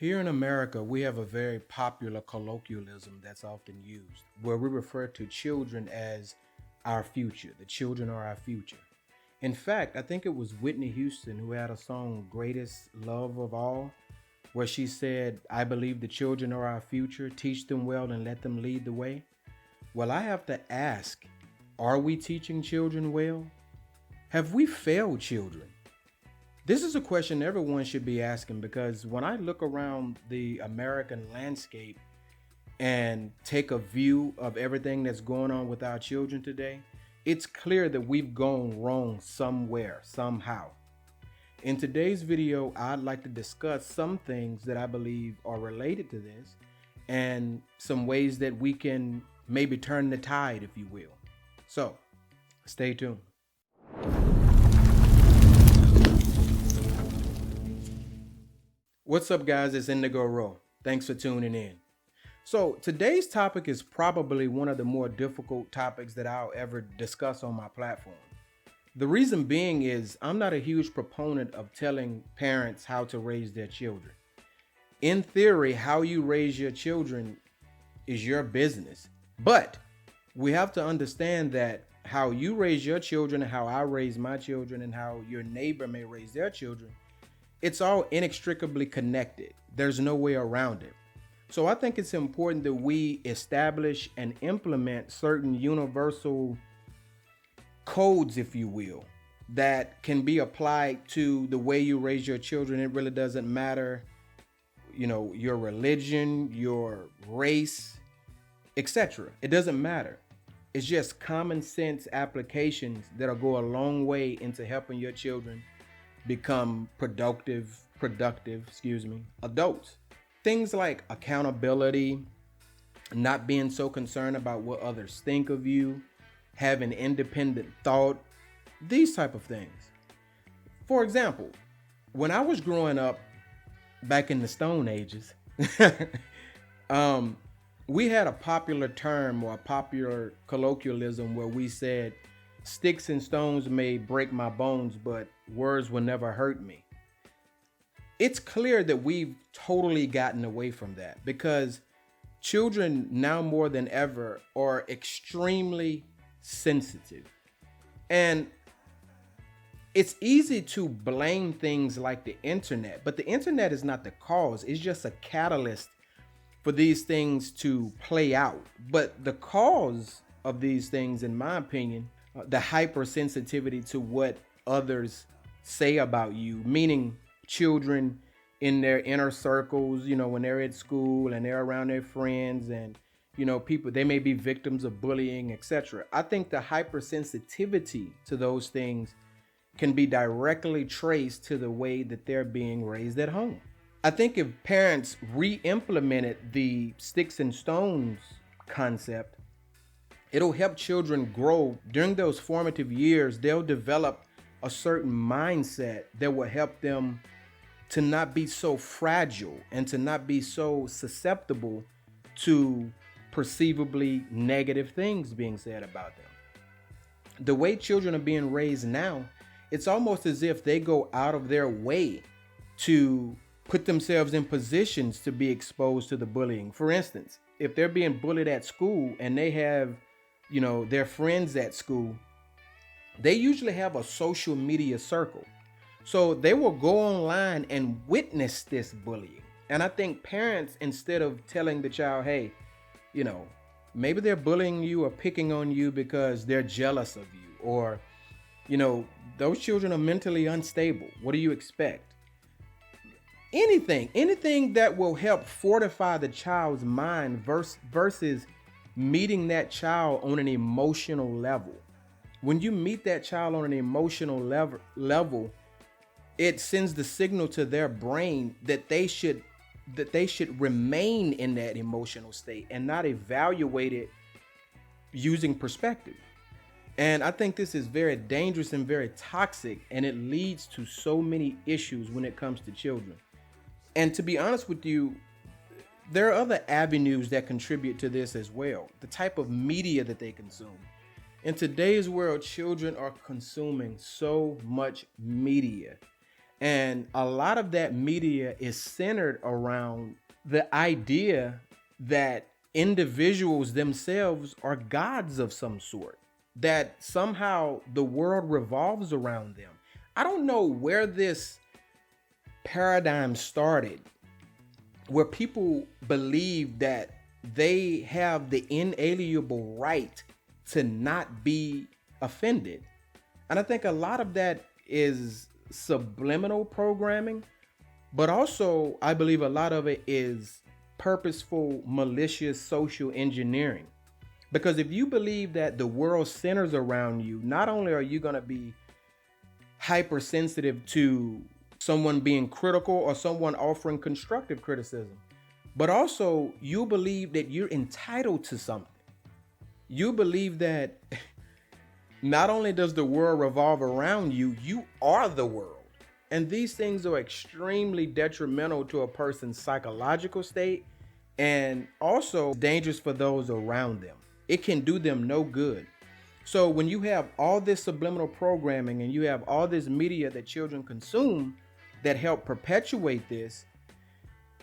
Here in America, we have a very popular colloquialism that's often used where we refer to children as our future. The children are our future. In fact, I think it was Whitney Houston who had a song, Greatest Love of All, where she said, I believe the children are our future. Teach them well and let them lead the way. Well, I have to ask, are we teaching children well? Have we failed children? This is a question everyone should be asking because when I look around the American landscape and take a view of everything that's going on with our children today, it's clear that we've gone wrong somewhere, somehow. In today's video, I'd like to discuss some things that I believe are related to this and some ways that we can maybe turn the tide, if you will. So, stay tuned. What's up, guys? It's Indigo Row. Thanks for tuning in. So today's topic is probably one of the more difficult topics that I'll ever discuss on my platform. The reason being is I'm not a huge proponent of telling parents how to raise their children. In theory, how you raise your children is your business. But we have to understand that how you raise your children and how I raise my children and how your neighbor may raise their children, it's all inextricably connected. There's no way around it. So I think it's important that we establish and implement certain universal codes, if you will, that can be applied to the way you raise your children. It really doesn't matter, your religion, your race, etc. It doesn't matter. It's just common sense applications that'll go a long way into helping your children become productive adults. Things like accountability, not being so concerned about what others think of you, having independent thought, these type of things. For example, when I was growing up back in the Stone Ages, we had a popular term or a popular colloquialism where we said, sticks and stones may break my bones, but words will never hurt me. It's clear that we've totally gotten away from that because children now more than ever are extremely sensitive. And it's easy to blame things like the internet, but the internet is not the cause. It's just a catalyst for these things to play out. But the cause of these things, in my opinion, the hypersensitivity to what others say about you, meaning children in their inner circles, when they're at school and they're around their friends and, people, they may be victims of bullying, etc. I think the hypersensitivity to those things can be directly traced to the way that they're being raised at home. I think if parents re-implemented the sticks and stones concept, it'll help children grow during those formative years. They'll develop a certain mindset that will help them to not be so fragile and to not be so susceptible to perceivably negative things being said about them. The way children are being raised now, it's almost as if they go out of their way to put themselves in positions to be exposed to the bullying. For instance, if they're being bullied at school and they have their friends at school, they usually have a social media circle. So they will go online and witness this bullying. And I think parents, instead of telling the child, hey, maybe they're bullying you or picking on you because they're jealous of you, or, those children are mentally unstable. What do you expect? Anything that will help fortify the child's mind versus meeting that child on an emotional level. When you meet that child on an emotional level, it sends the signal to their brain that they should remain in that emotional state and not evaluate it using perspective. And I think this is very dangerous and very toxic, and it leads to so many issues when it comes to children. And to be honest with you, there are other avenues that contribute to this as well. The type of media that they consume. In today's world, children are consuming so much media. And a lot of that media is centered around the idea that individuals themselves are gods of some sort, that somehow the world revolves around them. I don't know where this paradigm started, where people believe that they have the inalienable right to not be offended. And I think a lot of that is subliminal programming, but also I believe a lot of it is purposeful, malicious social engineering. Because if you believe that the world centers around you, not only are you going to be hypersensitive to someone being critical or someone offering constructive criticism, but also you believe that you're entitled to something. You believe that not only does the world revolve around you, you are the world. And these things are extremely detrimental to a person's psychological state and also dangerous for those around them. It can do them no good. So when you have all this subliminal programming and you have all this media that children consume that help perpetuate this,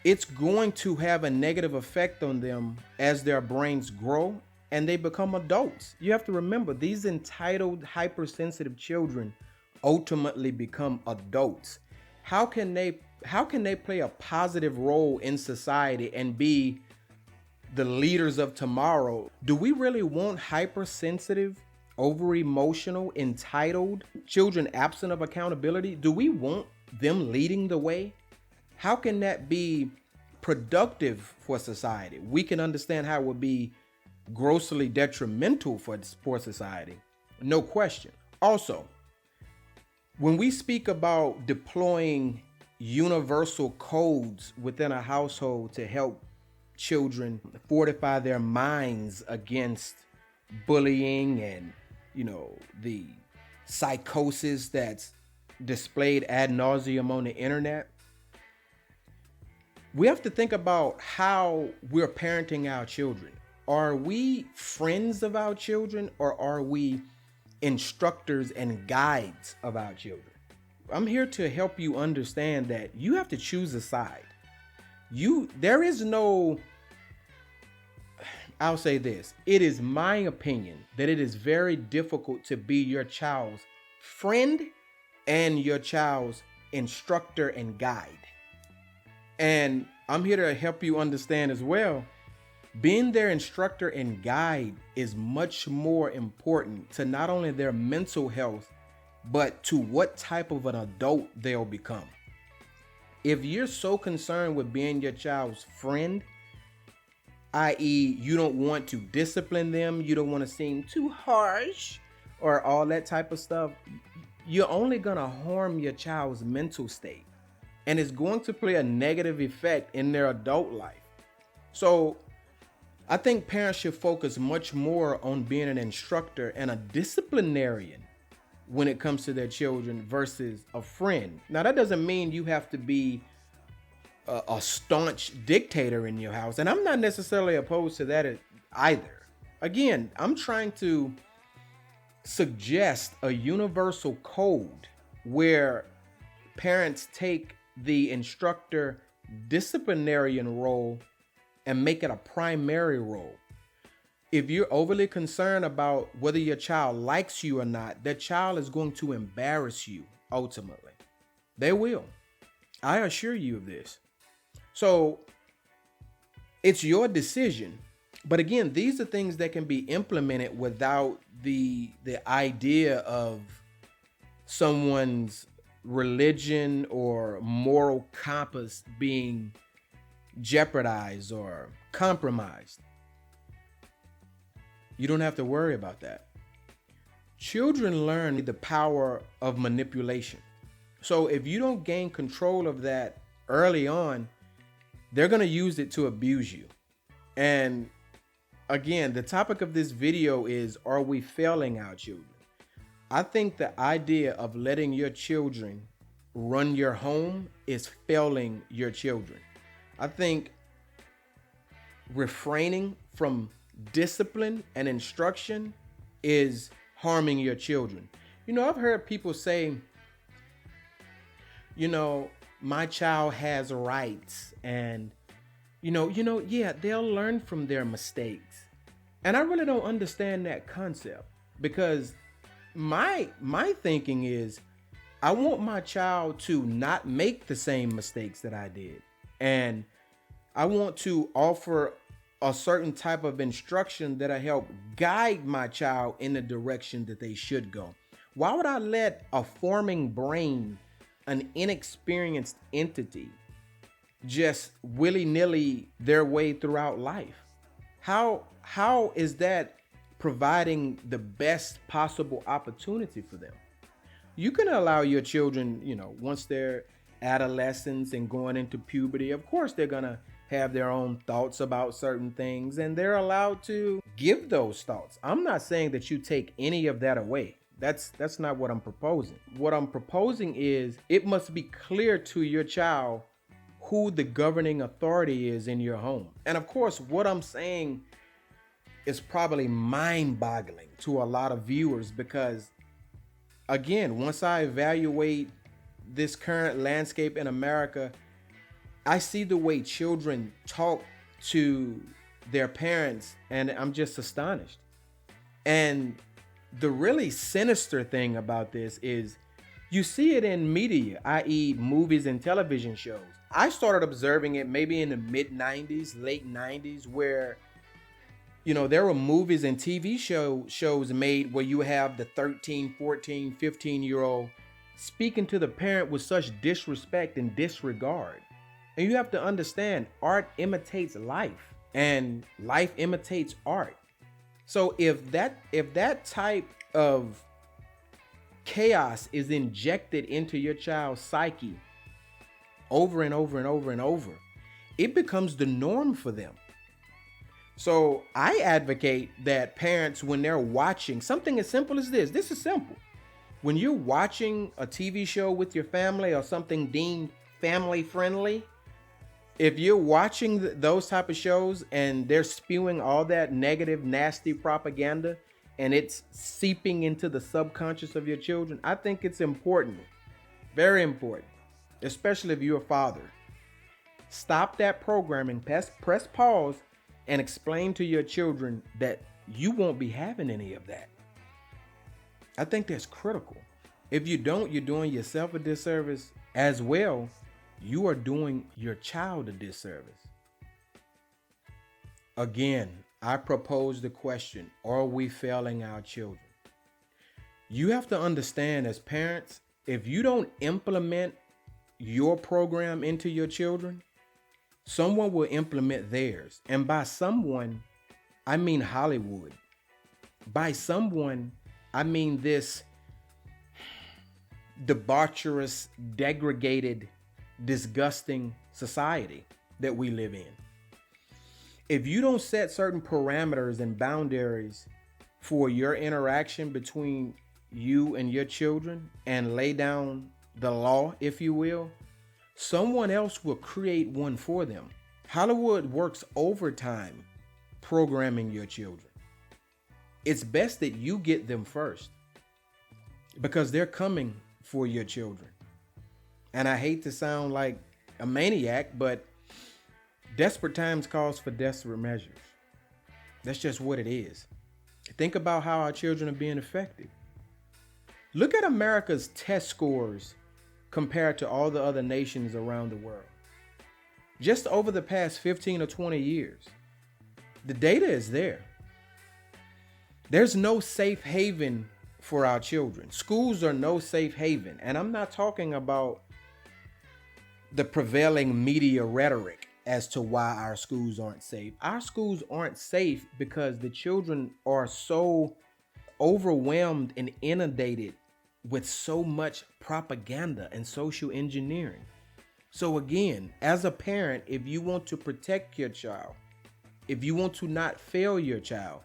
it's going to have a negative effect on them as their brains grow and they become adults. You have to remember, these entitled, hypersensitive children ultimately become adults. How can they play a positive role in society and be the leaders of tomorrow? Do we really want hypersensitive, over emotional, entitled children absent of accountability? Do we want them leading the way? How can that be productive for society? We can understand how it would be grossly detrimental for society, no question. Also, when we speak about deploying universal codes within a household to help children fortify their minds against bullying and, the psychosis that's displayed ad nauseum on the internet, we have to think about how we're parenting our children. Are we friends of our children, or are we instructors and guides of our children? I'm here to help you understand that you have to choose a side. There is no, I'll say this, it is my opinion that it is very difficult to be your child's friend and your child's instructor and guide. And I'm here to help you understand as well, being their instructor and guide is much more important to not only their mental health, but to what type of an adult they'll become. If you're so concerned with being your child's friend, i.e., you don't want to discipline them, you don't want to seem too harsh or all that type of stuff, you're only going to harm your child's mental state. And it's going to play a negative effect in their adult life. So I think parents should focus much more on being an instructor and a disciplinarian when it comes to their children versus a friend. Now, that doesn't mean you have to be a staunch dictator in your house. And I'm not necessarily opposed to that either. Again, I'm trying to suggest a universal code where parents take the instructor disciplinarian role and make it a primary role. If you're overly concerned about whether your child likes you or not, that child is going to embarrass you ultimately. They will. I assure you of this. So it's your decision. But again, these are things that can be implemented without the idea of someone's religion or moral compass being jeopardized or compromised. You don't have to worry about that. Children learn the power of manipulation. So if you don't gain control of that early on, they're going to use it to abuse you. And again, the topic of this video is, are we failing our children? I think the idea of letting your children run your home is failing your children. I think refraining from discipline and instruction is harming your children. I've heard people say, you know, my child has rights, and yeah, they'll learn from their mistakes. And I really don't understand that concept, because my thinking is I want my child to not make the same mistakes that I did. And I want to offer a certain type of instruction that'll help guide my child in the direction that they should go. Why would I let a forming brain, an inexperienced entity, just willy-nilly their way throughout life? How is that providing the best possible opportunity for them? You can allow your children, once they're adolescents and going into puberty, of course they're going to have their own thoughts about certain things, and they're allowed to give those thoughts. I'm not saying that you take any of that away. That's not what I'm proposing. What I'm proposing is it must be clear to your child who the governing authority is in your home. And of course, what I'm saying is probably mind-boggling to a lot of viewers, because again, once I evaluate this current landscape in America, I see the way children talk to their parents, and I'm just astonished. And the really sinister thing about this is you see it in media, i.e. movies and television shows. I started observing it maybe in the mid 90s, late 90s, where there were movies and TV shows made where you have the 13, 14, 15-year-old speaking to the parent with such disrespect and disregard. And you have to understand, art imitates life, and life imitates art. So if that type of chaos is injected into your child's psyche over and over and over and over, it becomes the norm for them. So I advocate that parents, when they're watching something as simple as this is simple. When you're watching a TV show with your family or something deemed family friendly, if you're watching those type of shows and they're spewing all that negative, nasty propaganda and it's seeping into the subconscious of your children, I think it's important, very important, especially if you're a father. Stop that programming, press pause, and explain to your children that you won't be having any of that. I think that's critical. If you don't, you're doing yourself a disservice, as well you are doing your child a disservice. Again, I propose the question, are we failing our children? You have to understand, as parents, if you don't implement your program into your children, someone will implement theirs. And by someone, I mean Hollywood. By someone, I mean this debaucherous, degraded, disgusting society that we live in. If you don't set certain parameters and boundaries for your interaction between you and your children and lay down the law, if you will, someone else will create one for them. Hollywood works overtime programming your children. It's best that you get them first, because they're coming for your children. And I hate to sound like a maniac, but desperate times calls for desperate measures. That's just what it is. Think about how our children are being affected. Look at America's test scores compared to all the other nations around the world. Just over the past 15 or 20 years, the data is there. There's no safe haven for our children. Schools are no safe haven. And I'm not talking about the prevailing media rhetoric as to why our schools aren't safe. Our schools aren't safe because the children are so overwhelmed and inundated with so much propaganda and social engineering. So again, as a parent, if you want to protect your child, if you want to not fail your child,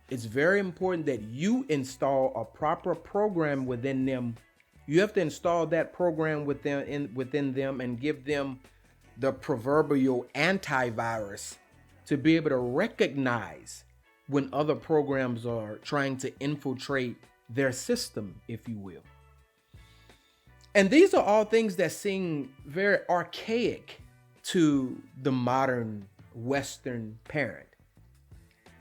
it's very important that you install a proper program within them. You have to install that program within them and give them the proverbial antivirus to be able to recognize when other programs are trying to infiltrate their system, if you will. And these are all things that seem very archaic to the modern Western parent.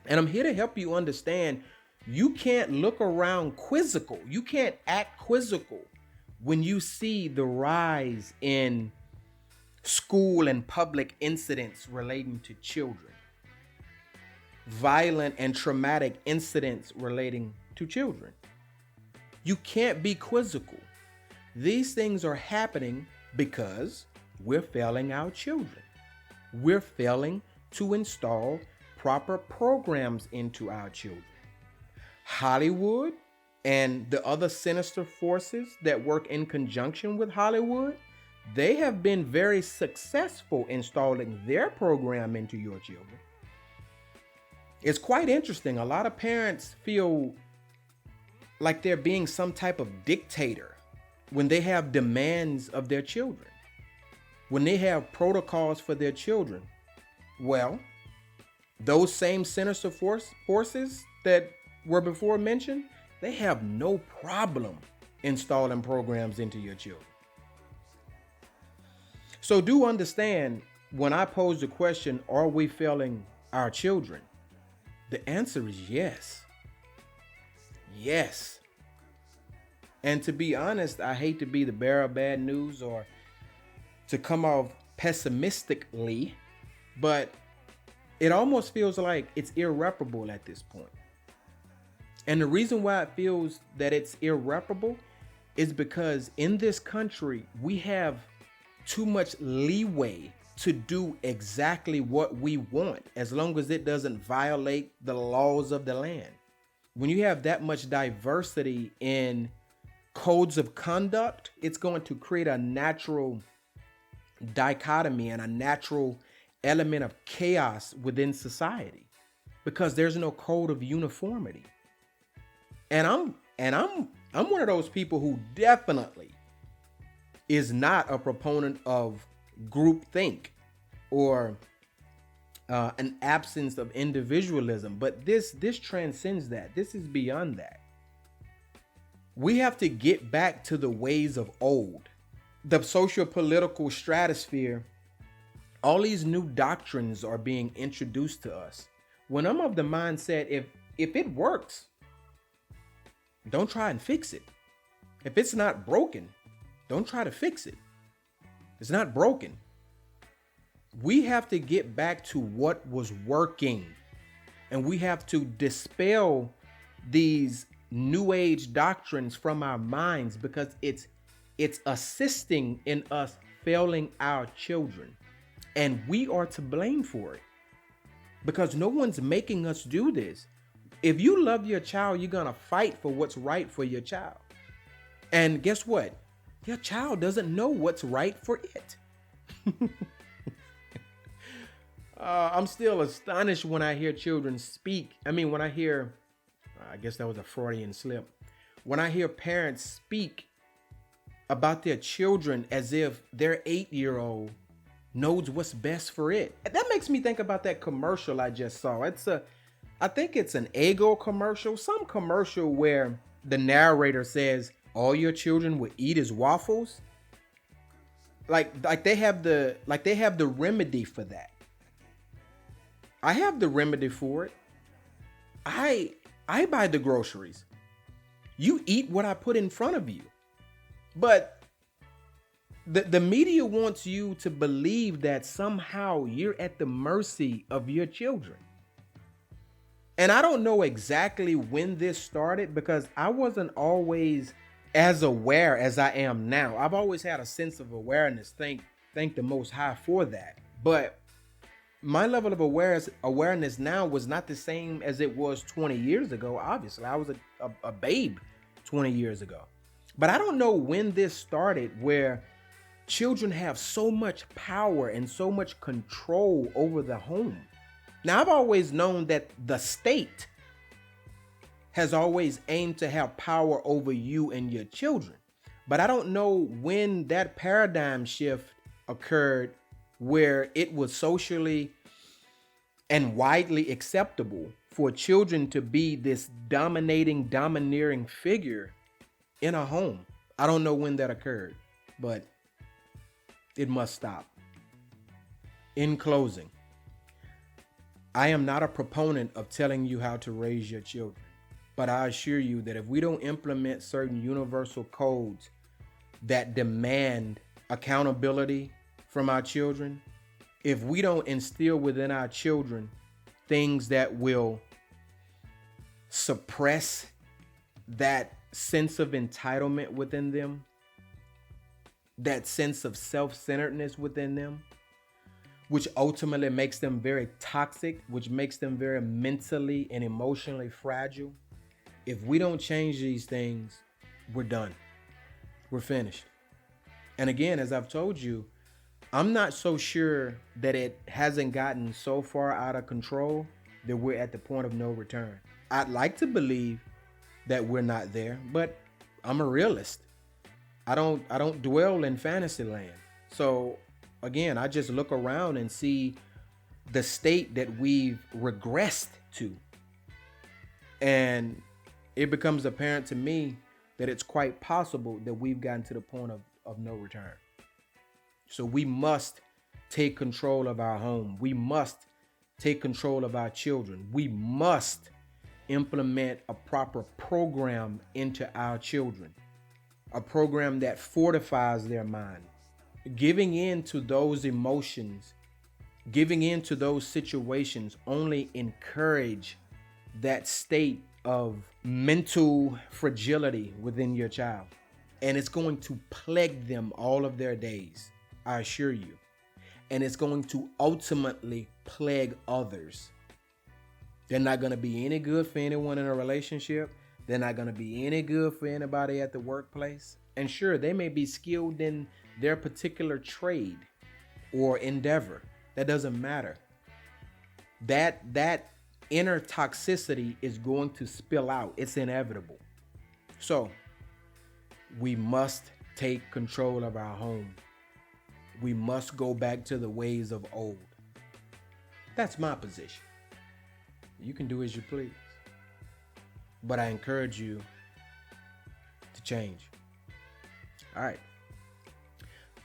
And I'm here to help you understand you can't look around quizzical. You can't act quizzical when you see the rise in school and public incidents relating to children, violent and traumatic incidents relating to children. You can't be quizzical. These things are happening because we're failing our children. We're failing to install proper programs into our children. Hollywood and the other sinister forces that work in conjunction with Hollywood, they have been very successful installing their program into your children. It's quite interesting. A lot of parents feel like they're being some type of dictator when they have demands of their children, when they have protocols for their children. Well, those same sinister forces that were before mentioned, they have no problem installing programs into your children. So do understand, when I pose the question, are we failing our children? The answer is yes. Yes. And to be honest, I hate to be the bearer of bad news or to come off pessimistically, but it almost feels like it's irreparable at this point. And the reason why it feels that it's irreparable is because in this country, we have too much leeway to do exactly what we want, as long as it doesn't violate the laws of the land. When you have that much diversity in codes of conduct, it's going to create a natural dichotomy and a natural element of chaos within society because there's no code of uniformity. And I'm one of those people who definitely is not a proponent of groupthink or an absence of individualism, but this transcends that. This is beyond that. We have to get back to the ways of old. The socio-political stratosphere, all these new doctrines are being introduced to us. When I'm of the mindset, if it works, don't try and fix it. If it's not broken, don't try to fix it. It's not broken. We have to get back to what was working, and we have to dispel these new age doctrines from our minds because it's assisting in us failing our children, and we are to blame for it because no one's making us do this. If you love your child, you're gonna fight for what's right for your child. And guess what? Your child doesn't know what's right for it. I'm still astonished when I hear children speak. I guess that was a Freudian slip. When I hear parents speak about their children as if their 8-year-old knows what's best for it. That makes me think about that commercial I just saw. I think it's an Eggo commercial, some commercial where the narrator says, all your children will eat is waffles. Like they have the remedy for that. I have the remedy for it. I buy the groceries. You eat what I put in front of you. But the media wants you to believe that somehow you're at the mercy of your children. And I don't know exactly when this started because I wasn't always as aware as I am now. I've always had a sense of awareness. Thank the Most High for that. But my level of awareness now was not the same as it was 20 years ago. Obviously, I was a babe 20 years ago. But I don't know when this started where children have so much power and so much control over the home. Now, I've always known that the state has always aimed to have power over you and your children. But I don't know when that paradigm shift occurred where it was socially and widely acceptable for children to be this domineering figure in a home. I don't know when that occurred, but it must stop. In closing, I am not a proponent of telling you how to raise your children, but I assure you that if we don't implement certain universal codes that demand accountability from our children, if we don't instill within our children things that will suppress that sense of entitlement within them, that sense of self-centeredness within them, which ultimately makes them very toxic, which makes them very mentally and emotionally fragile. If we don't change these things, we're done. We're finished. And again, as I've told you, I'm not so sure that it hasn't gotten so far out of control that we're at the point of no return. I'd like to believe that we're not there, but I'm a realist. I don't dwell in fantasy land. So again, I just look around and see the state that we've regressed to. And it becomes apparent to me that it's quite possible that we've gotten to the point of no return. So we must take control of our home. We must take control of our children. We must implement a proper program into our children, a program that fortifies their mind. Giving in to those emotions, giving in to those situations only encourage that state of mental fragility within your child. And it's going to plague them all of their days, I assure you. And it's going to ultimately plague others. They're not going to be any good for anyone in a relationship. They're not going to be any good for anybody at the workplace. And sure, they may be skilled in their particular trade or endeavor. That doesn't matter. That inner toxicity is going to spill out. It's inevitable. So we must take control of our home. We must go back to the ways of old. That's my position. You can do as you please. But I encourage you to change. All right.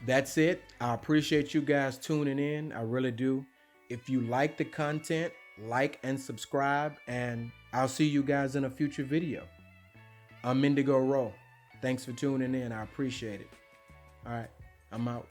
That's it. I appreciate you guys tuning in. I really do. If you like the content, like and subscribe, and I'll see you guys in a future video. I'm Indigo Rowe. Thanks for tuning in. I appreciate it. All right. I'm out.